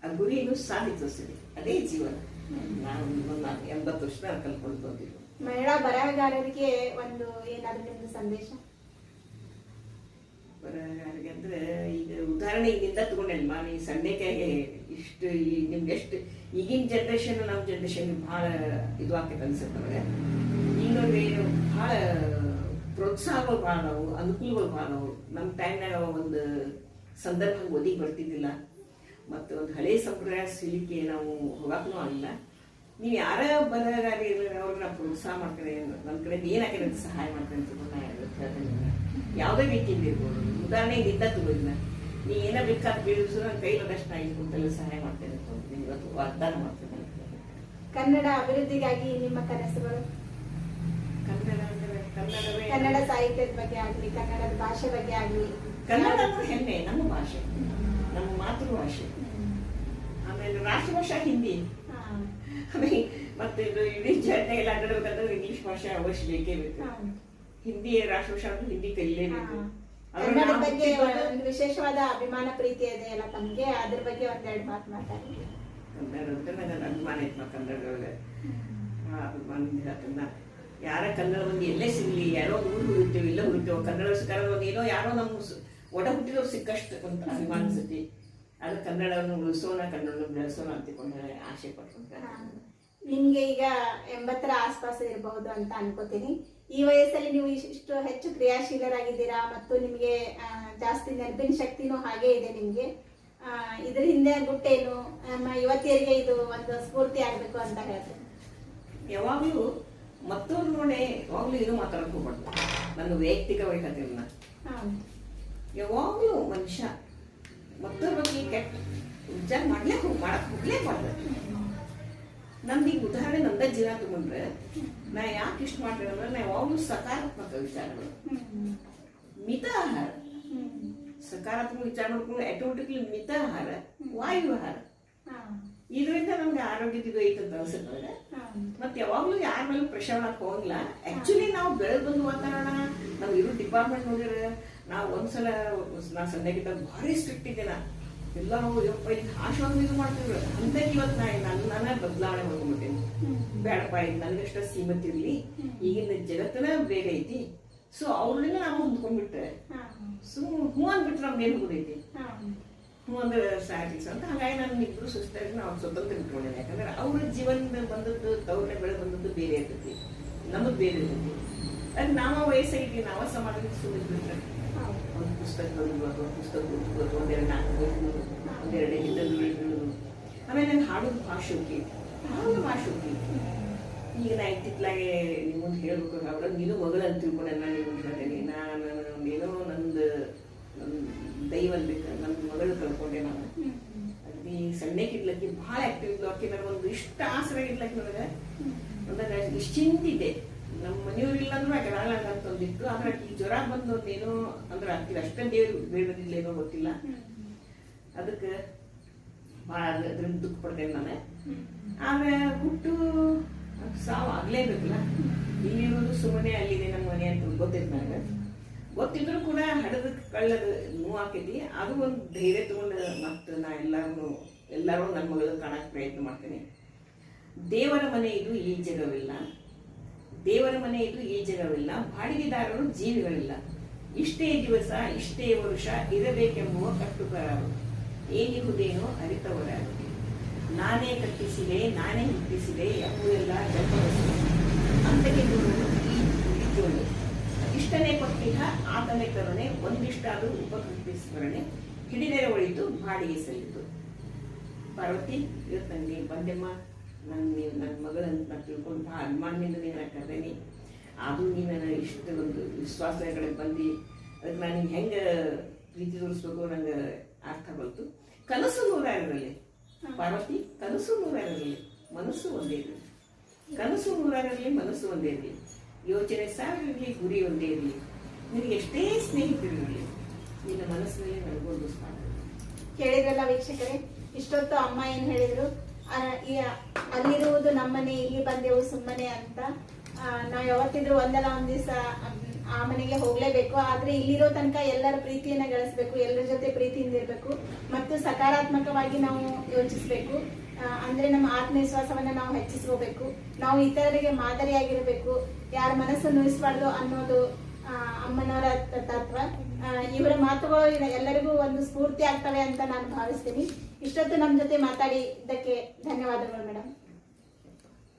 ಆ ಗುರಿಯನ್ನು ಸಾಧಿಸಿರಿ. ಅದೇ ಜೀವನ. ನಾವು 80 ವರ್ಷ ಕಲ್ಕೊಂಡು ಬಂದಿದ್ದು. ಮಹಿಳಾ ಬರಹಗಾರರಿಗೆ ಒಂದು ಏನಾದ್ರು ನಿಮ್ದು ಸಂದೇಶ? ಬರಹಗಾರರಿಗೆ ಅಂದ್ರೆ ಈಗ ಉದಾಹರಣೆ ಈಗಿಂದ ತಗೊಂಡೇನು ನಾನು ಈ ಸಣ್ಣಕಾಯಿಗೆ ಇಷ್ಟು ನಿಮ್ಗೆ ಎಷ್ಟು ಈಗಿನ ಜನ್ರೇಷನ್ ನಮ್ಮ ಜನ್ರೇಷನ್ ಭಾಳ ಇದು ಆಕೈತೆ ಅನ್ಸುತ್ತೆ ನಮಗೆ. ಈಗ ನೋಡ್ರಿ ಭಾಳ ಪ್ರೋತ್ಸಾಹಗಳು ಭಾಳ ನಾವು, ಅನುಕೂಲಗಳು ಭಾಳ ನಾವು. ನಮ್ಮ ಟೈಮ್ನಾಗ ಒಂದು ಸಂದರ್ಭ ಓದಿಗೆ ಬರ್ತಿದ್ದಿಲ್ಲ. ಮತ್ತು ಒಂದು ಹಳೆ ಸಂಪ್ರದಾಯ ಸಿಲಿಕೆ ನಾವು ಹೋಗಕ್ಕೂ ಆಗಿಲ್ಲ. ನೀವು ಯಾರ ಬರಹಗಾರಿ ಅವ್ರಿಗೆ ನಾವು ಪ್ರೋತ್ಸಾಹ ಮಾಡ್ತೇನೆ, ನನ್ನ ಕಡೆಯಿಂದ ಏನಾಗಿದೆ ಅಂತ ಸಹಾಯ ಮಾಡ್ತೇನೆ ಅಂತ ಹೇಳ್ತೇನೆ. ಯಾವುದೇ ರೀತಿಯಿಂದ ಇರ್ಬೋದು. ಉದಾಹರಣೆ ನಿಂದ ತಗೋದಿಲ್ಲ, ನೀ ಏನೋ ಬೇಕಾದ ಬೀಳಿಸು ನನ್ನ ಕೈಲಾದಷ್ಟು ನಾ ಇಟ್ಕೊಂತೆಲ್ಲ ಸಹಾಯ ಮಾಡ್ತೇನೆ ಅಂತ ಇವತ್ತು ವಾಗ್ದಾನ ಮಾಡ್ತೇನೆ. ಕನ್ನಡ ಅಭಿವೃದ್ಧಿಗಾಗಿ ನಿಮ್ಮ ಕನಸುಗಳು? ಕನ್ನಡ ಸಾಹಿತ್ಯದ ಬಗ್ಗೆ ಆಗಲಿ, ಕನ್ನಡದ ಭಾಷೆ ಬಗ್ಗೆ ಆಗಲಿ. ಕನ್ನಡ ಅಂದ್ರೆ ಹೆಮ್ಮೆ, ನಮ್ಮ ಭಾಷೆ, ನಮ್ಮ ಮಾತೃಭಾಷೆ. ಆಮೇಲೆ ರಾಷ್ಟ್ರಭಾಷಾ ಹಿಂದಿ. ಆಮೇಲೆ ಮತ್ತೆ ಇದು ಇಡೀ ಜಗತ್ತಿನಾಗ ಎಲ್ಲ ಅಡ್ಡಾಡ್ಬೇಕಂದ್ರೆ ಇಂಗ್ಲಿಷ್ ಭಾಷೆ ಅವಶ್ಯ ಬೇಕೇ ಬೇಕು. ಹಿಂದಿ ರಾಷ್ಟ್ರಭಾಷಾ ಅಂದ್ರೆ ಹಿಂದಿ ಕಲಿಲೇಬೇಕು. ಕನ್ನಡದ ಬಗ್ಗೆ ಒಂದು ವಿಶೇಷವಾದ ಅಭಿಮಾನ ಪ್ರೀತಿ ಇದೆ ಅಲ್ಲ ತಮ್ಗೆ, ಅದ್ರ ಬಗ್ಗೆ ಒಂದೆರಡು ಮಾತು ಮಾತಾಡಿ. ಕನ್ನಡ ಅಂದ್ರೆ ನನಗೆ ಅಭಿಮಾನ ಐತೆ. ಕನ್ನಡದೊಳಗೆ ಅಭಿಮಾನ ಹೇಳ್ತೇನೆ. ಯಾರ ಕನ್ನಡ ಒಂದು ಎಲ್ಲೇ ಸಿಗ್ಲಿ, ಯಾರೋ ಊರು ಹುಡುಕ್ತೇವೆ, ಇಲ್ಲ ಹುಡುಕ್ತೇವೆ, ಕನ್ನಡ ಒಂದು ಏನೋ ಯಾರೋ ನಮ್ಮ ಒಡ ಹುಟ್ಟಿದವ್ರು ಸಿಕ್ಕಷ್ಟು ಅಂತ ಅಭಿಮಾನ ಅನ್ಸುತ್ತೆ. ಅದು ಕನ್ನಡವನ್ನು ಉಳಿಸೋಣ, ಕನ್ನಡವನ್ನು ಬೆಳೆಸೋಣ ಅಂತಿಕೊಂಡು ಆಸೆ ಪಡ್ಕೊಂತ. ನಿಮ್ಗೆ ಈಗ 80ರ ಆಸ್ಪಾಸ್ ಇರಬಹುದು ಅಂತ ಅನ್ಕೋತೀನಿ. ಈ ವಯಸ್ಸಲ್ಲಿ ನೀವು ಇಷ್ಟು ಹೆಚ್ಚು ಕ್ರಿಯಾಶೀಲರಾಗಿದ್ದೀರಾ ಮತ್ತು ನಿಮ್ಗೆ ಜಾಸ್ತಿ ನೆನಪಿನ ಶಕ್ತಿನೂ ಹಾಗೆ ಇದೆ ನಿಮ್ಗೆ. ಇದ್ರ ಹಿಂದೆ ಗುಟ್ಟೇನು, ನಮ್ಮ ಯುವತಿಯರಿಗೆ ಇದು ಒಂದು ಸ್ಫೂರ್ತಿ ಆಗ್ಬೇಕು ಅಂತ ಹೇಳ್ತೀನಿ. ಯಾವಾಗ್ಲೂ ಮತ್ತೊಂದು ನೋಡಿ ಯಾವಾಗ್ಲೂ ಏನು ಮಾತಾಡಕ್ ಹೋಗ್ಬಾರ್ದು. ನನ್ನ ವೈಯಕ್ತಿಕವಾಗಿ ಹೇಳ್ತೀನಿ ನಾನು. ಯಾವಾಗ್ಲೂ ಮನುಷ್ಯ ಮತ್ತೊಬ್ಬರ ಬಗ್ಗೆ ಕೆಟ್ಟ ವಿಚಾರ ಮಾಡಕ್ ಹೋಗ್ಲೇಬಾರ್ದು. ನಮ್ದು ಈಗ ಉದಾಹರಣೆ ನಂದ ಜೀವನ ತಗೊಂಡ್ರೆ ನಾ ಯಾಕೆ ಇಷ್ಟ ಮಾಡ್ತೇನೆ ಅಂದ್ರೆ ನಾ ಯಾವಾಗ್ಲೂ ಸಕಾರಾತ್ಮಕ ವಿಚಾರಗಳು, ಮಿತ ಆಹಾರ, ಸಕಾರಾತ್ಮಕ ವಿಚಾರ ಮಾಡ್ಕೊಂಡು ಆಟೋಮೆಟಿಕ್ಲಿ ಮಿತ ಆಹಾರ, ವಾಯು ಆಹಾರ. ಇದರಿಂದ ನಮ್ಗೆ ಆರೋಗ್ಯದ ಇದು ಐತೆ ಅಂತ ಅನ್ಸುತ್ತೆ. ಮತ್ತೆ ಯಾವಾಗ್ಲೂ ಯಾರ ಮೇಲೂ ಪ್ರೆಷರ್ ಮಾಡಕ್ ಹೋಗಂಗಿಲ್ಲ. ಆಕ್ಚುಲಿ ನಾವು ಬೆಳೆದ್ ಬಂದು ವಾತಾವರಣ ನಾವು ಇರೋ ಡಿಪಾರ್ಟ್ಮೆಂಟ್ ನೋಡಿದ್ರೆ ನಾವು ಒಂದ್ಸಲ ನಾ ಸಣ್ಣಗಿದ್ದಾಗ ಭಾರಿ ಸ್ಟ್ರಿಕ್ಟ್ ಇದ್ದೆ. ಎಲ್ಲ ನಾವು ಯಪ್ಪ ಇದು ಆಶೀರ್ವಾದ ಇದು ಮಾಡ್ತಿದ್ರು ಅಂತ ಇವತ್ತು ನಾನೇ ಬದಲಾವಣೆ ಮಾಡ್ಕೊಂಡ್ಬಿಟ್ಟೇನೆ. ಬೇಡಪ್ಪ ಇದು ನನಗಷ್ಟ ಸೀಮಿತ ಇರ್ಲಿ, ಈಗಿನ ಜಗತ್ತನ ಬೇಗ ಐತಿ. ಸೊ ಅವ್ರನ್ನ ನಾವು ಹೊಂದ್ಕೊಂಡ್ಬಿಟ್ಟೆ. ಸೊ ಹೂ ಅಂದ್ಬಿಟ್ರೆ ನಮ್ಗೆ ಏನು ಗೊತ್ತೈತಿ, ಹೂ ಅಂದ್ರೆ ಸ್ಯಾಟಿಕ್ಸ್ ಅಂತ. ಹಾಗಾಗಿ ನಾನು ಇಬ್ರು ಸುಸ್ತಾಗಿ ನಾವು ಸ್ವತಂತ್ರ ಇಟ್ಕೊಂಡೇನೆ. ಯಾಕಂದ್ರೆ ಅವ್ರ ಜೀವನದ ಬಂದದ್ದು ತವ್ರನ್ನ ಬೆಳೆ ಬಂದದ್ದು ಬೇರೆ ಇರ್ತೈತಿ, ನಮಗ್ ಬೇರೆ ಇರ್ತೈತಿ. ಅದು ನಾವ ವಯಸ್ಸಾಗಿ ನಾವ ಸಮಾಜಕ್ಕೆ ಸುಮ್ಮನೆ ಒಂದು ಪುಸ್ತಕ ಬರೋದು ಅಥವಾ ಪುಸ್ತಕ ಓದ್ಬೋದು, ಒಂದೆರಡು ನಾಲ್ಕು ಓದ್ಬೋದು, ಒಂದೆರಡು ಹಿಂದೂ ಬೀಳೋದು. ಆಮೇಲೆ ನಂಗೆ ಹಾಡೋದು ಭಾಳ ಶೋಕಿ, ಹಾಡೋದು ಭಾಳ ಶೋಕಿ. ಈಗ ನಾ ಇತ್ತಿತ್ತಲಾಗೆ ನಿಮ್ಮೊಂದು ಹೇಳ್ಬೇಕು, ಅವ್ರ ನೀನು ಮಗಳು ಅಂತ ತಿಳ್ಕೊಂಡೆ. ನಾನು ನಿಮ್ಗೆ ಹೇಳ್ತೇನೆ, ನಾನು ಏನೋ ನಂದು ದೈವ ಅನ್ಬೇಕು, ನನ್ನ ಮಗಳು ಕಳ್ಕೊಂಡೆ. ನಾನು ಅಲ್ಲಿ ಸಣ್ಣಕ್ಕಿಡ್ಲಕ್ಕಿ ಭಾಳ ಆಕ್ಟಿವ್ ಇದ್ಲು. ಆಕೆ ನನಗೊಂದು ಇಷ್ಟ ಆಸರ ಇಡ್ಲಕ್ಕೆ ನನಗೆ ಅಂದ್ರೆ ನಿಶ್ಚಿಂತಿದೆ. ನಮ್ಮ ಮನೆಯವ್ರಿಲ್ಲ ಅಂದ್ರೂ ಆಕೆ ರಾಳ ಅಂತಂದಿತ್ತು. ಆದ್ರೆ ಆಕೆ ಜ್ವರ ಬಂದು ಏನೋ ಅಂದ್ರೆ ಆಕೆ ಅಷ್ಟೇ ದೇವ್ರು ಬೇಡದಿಲ್ಲ ಏನೋ ಗೊತ್ತಿಲ್ಲ. ಅದಕ್ಕೆ ಭಾಳ ಅದ್ರಿಂದ ದುಃಖ ಪಡ್ತೇನೆ ನಾನು. ಆದ್ರೆ ಹುಟ್ಟು ಸಾವು ಆಗ್ಲೇಬೇಕಲ್ಲ. ಇಲ್ಲಿರೋದು ಸುಮ್ಮನೆ ಅಲ್ಲಿದೆ ನಮ್ಮ ಮನೆ ಅಂತ ಗೊತ್ತೈತೆ ನನಗೆ. ಗೊತ್ತಿದ್ರು ಕೂಡ ಹಡದ ಕಳ್ಳದ ನೋವು ಆಕೈತಿ. ಅದು ಒಂದು ಧೈರ್ಯ ತಗೊಂಡು ಮತ್ತೆ ನಾ ಎಲ್ಲರೂ ನನ್ನ ಮಗಳು ಕಾಣಕ್ಕೆ ಪ್ರಯತ್ನ ಮಾಡ್ತೇನೆ. ದೇವರ ಮನೆ ಇದು ಈ ಜಗವಿಲ್ಲ, ದೇವರ ಮನೆ ಇದು ಈ ಜಗವಿಲ್ಲ, ಬಾಡಿಗೆದಾರರು ಜೀವಿಗಳಿಲ್ಲ. ಇಷ್ಟೇ ದಿವಸ ಇಷ್ಟೇ ವರುಷ ಇರಬೇಕೆಂಬುವ ಕಟ್ಟುಕರಾರು, ಏನಿರುವುದೇನೋ ಅರಿತವರ. ನಾನೇ ಕಟ್ಟಿಸಿದೆ ನಾನೇ ಹುಟ್ಟಿಸಿದೆ ಎಂಬುದೆಲ್ಲ ಜನ್ಮವಸು ಅಂತಕ್ಕೆ ಗುರುವು ಈ ಜೋಳು. ಇಷ್ಟನೇ ಕೊಟ್ಟಿಹ ಆತನೇ ಕರುಣೆ, ಒಂದಿಷ್ಟಾದರೂ ಉಪಕೃತಿ ಸ್ಮರಣೆ, ಹಿಡಿದರೆ ಒಳಿತು ಬಾಡಿಗೆ ಸಲ್ಲಿತು. ಪಾರ್ವತಿ, ಇವತ್ತು ನನಗೆ ಬಂದೆಮ್ಮ, ನನ್ನ ಮಗಳಂತ ನಾನು ತಿಳ್ಕೊಂಡು ಭಾಳ ಅಭಿಮಾನದಿಂದ ನೀನು ಕರ್ದೇನಿ. ಅದು ನೀನು ಇಷ್ಟು ಒಂದು ವಿಶ್ವಾಸಗಳ ಬಂದು ಅದಕ್ಕೆ ನಾನು ನಿಂಗೆ ಹೆಂಗೆ ಪ್ರೀತಿ ತೋರಿಸ್ಬೇಕು ನಂಗೆ ಅರ್ಥ ಬಂತು. ಕನಸು ನೂರಾರರಲ್ಲಿ ಪಾರ್ವತಿ, ಕನಸು ನೂರಾರರಲ್ಲಿ ಮನಸ್ಸು ಒಂದೇ ಇರಲಿ. ಕನಸು ನೂರಾರರಲ್ಲಿ ಮನಸ್ಸು ಒಂದೇ ಇರಲಿ. ಯೋಚನೆ ಸಾವಿರ ಇರಲಿ, ಗುರಿ ಒಂದೇ ಇರಲಿ. ನಿನಗೆ ಎಷ್ಟೇ ಸ್ನೇಹಿತರಿರಲಿ, ನಿನ್ನ ಮನಸ್ಸಿನಲ್ಲಿ ನನಗೊಂದು ಸ್ಥಾನ. ಕೇಳಿದ್ರಲ್ಲ ವೀಕ್ಷಕರೇ, ಇಷ್ಟೊತ್ತು ಅಮ್ಮ ಏನ್ ಹೇಳಿದ್ರು, ಅಲ್ಲಿರುವುದು ನಮ್ಮನೆ, ಇಲ್ಲಿ ಬಂದೆವು ಸುಮ್ಮನೆ ಅಂತ. ನಾವ್ ಯಾವತ್ತಿದ್ರು ಒಂದಲ್ಲ ಒಂದ್ ದಿವಸ ಆ ಮನೆಗೆ ಹೋಗ್ಲೇಬೇಕು. ಆದ್ರೆ ಇಲ್ಲಿರೋ ತನಕ ಎಲ್ಲರ ಪ್ರೀತಿಯನ್ನ ಗಳಿಸ್ಬೇಕು, ಎಲ್ಲರ ಜೊತೆ ಪ್ರೀತಿಯಿಂದ ಇರ್ಬೇಕು ಮತ್ತು ಸಕಾರಾತ್ಮಕವಾಗಿ ನಾವು ಯೋಚಿಸ್ಬೇಕು. ಅಂದ್ರೆ ನಮ್ಮ ಆತ್ಮವಿಶ್ವಾಸವನ್ನ ನಾವು ಹೆಚ್ಚಿಸ್ಕೋಬೇಕು. ನಾವು ಇತರರಿಗೆ ಮಾದರಿಯಾಗಿರ್ಬೇಕು, ಯಾರ ಮನಸ್ಸು ನೋಯಿಸಬಾರ್ದು ಅನ್ನೋದು ಅಮ್ಮನವರ ತತ್ವ. ಇವರ ಮಾತುಗಳು ಎಲ್ಲರಿಗೂ ಒಂದು ಸ್ಫೂರ್ತಿ ಆಗ್ತವೆ ಅಂತ ನಾನು ಭಾವಿಸ್ತೀನಿ. ಇಷ್ಟೊತ್ತು ನಮ್ಮ ಜೊತೆ ಮಾತಾಡಿದ್ದಕ್ಕೆ ಧನ್ಯವಾದಗಳು ಮೇಡಮ್.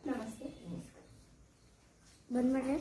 ನಮಸ್ತೆ. ಬಂದ್ಮೇಲೆ